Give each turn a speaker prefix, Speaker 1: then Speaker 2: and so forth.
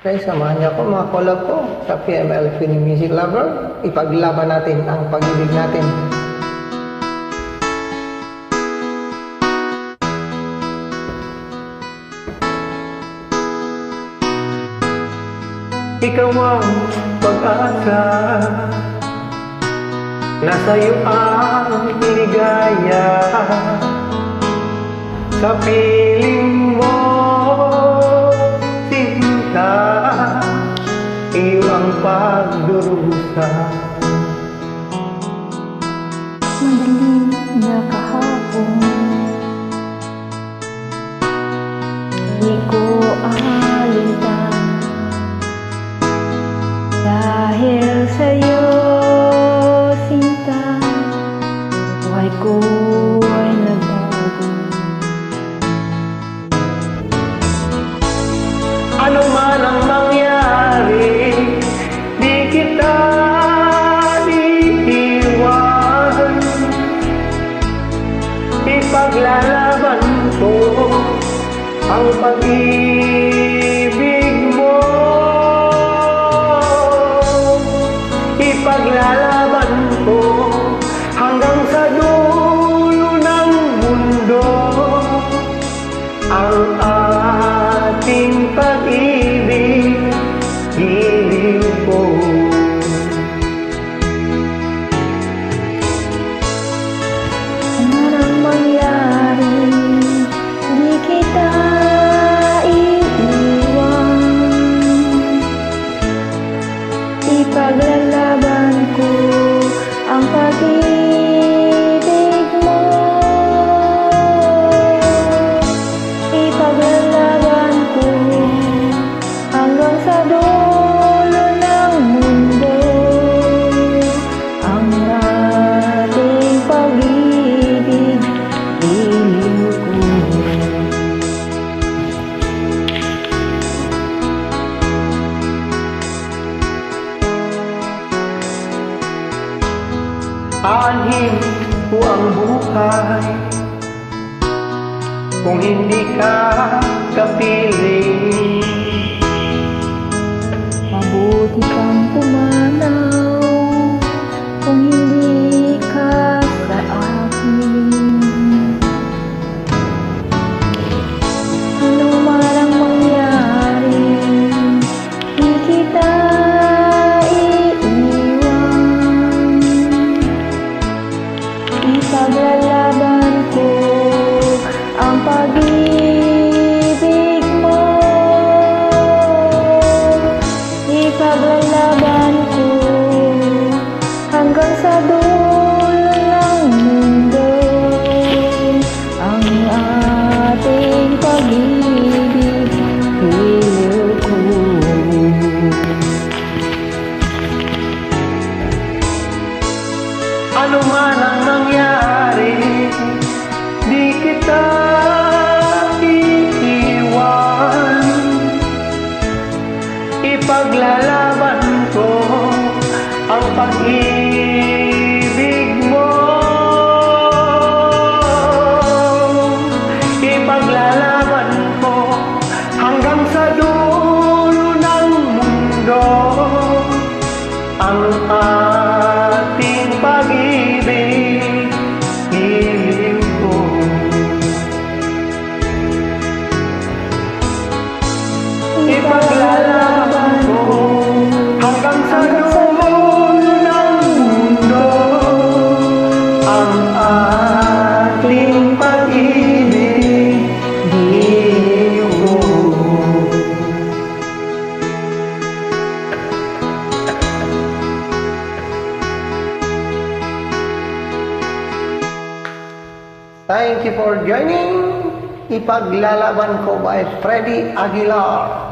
Speaker 1: Guys, samahan niyo ako mga collab ko sa PML Film Music Lover. Ipaglaban natin ang pag-ibig natin. Ikaw ang pag-asa, nasa iyo ang ligaya. Sa piling mo, sinta, iyo ang pagdurusa.
Speaker 2: Madaling na kahapon, di ko alintan. Dahil sa'yo, sinta, buhay ko ay nagbago.
Speaker 1: Ano man ang mangyari, di kita iiwan. Ipaglalaban ko ang pag-ibig mo. Ipaglalaban ko hanggang sa dulo ng mundo ang ating pag-ibig, giliw ko.
Speaker 2: Ano nang mangyari, di kita iiwan. Ipaglalaban ko ang pag-ibig mo. Ipaglalaban ko hanggang sa dulo ng mundo ang ating pag-ibig, giliw ko.
Speaker 1: Aanhin ko ang buhay kung hindi ka kapiling.
Speaker 2: Mabuti kang pumanaw kung hindi ka sa akin. Ano man ang mangyari, di kita iiwan. Ipaglalaban ko ang pag-ibig mo. Ipaglalaban ko hanggang sa dulo ng mundo ang ating pag-ibig, giliw ko.
Speaker 1: Ano man ang mangyari, di kita iiwan. Ipaglalaban ko ang pag-ibig mo. Ipaglalaban ko hanggang sa dulo ng mundo ang ating pag-ibig, giliw ko. Ipaglalaban ko hanggang sa dulo ng mundo ang ating pag-ibig, giliw ko. Thank you for joining Ipaglalaban Ko by Freddy Aguilar.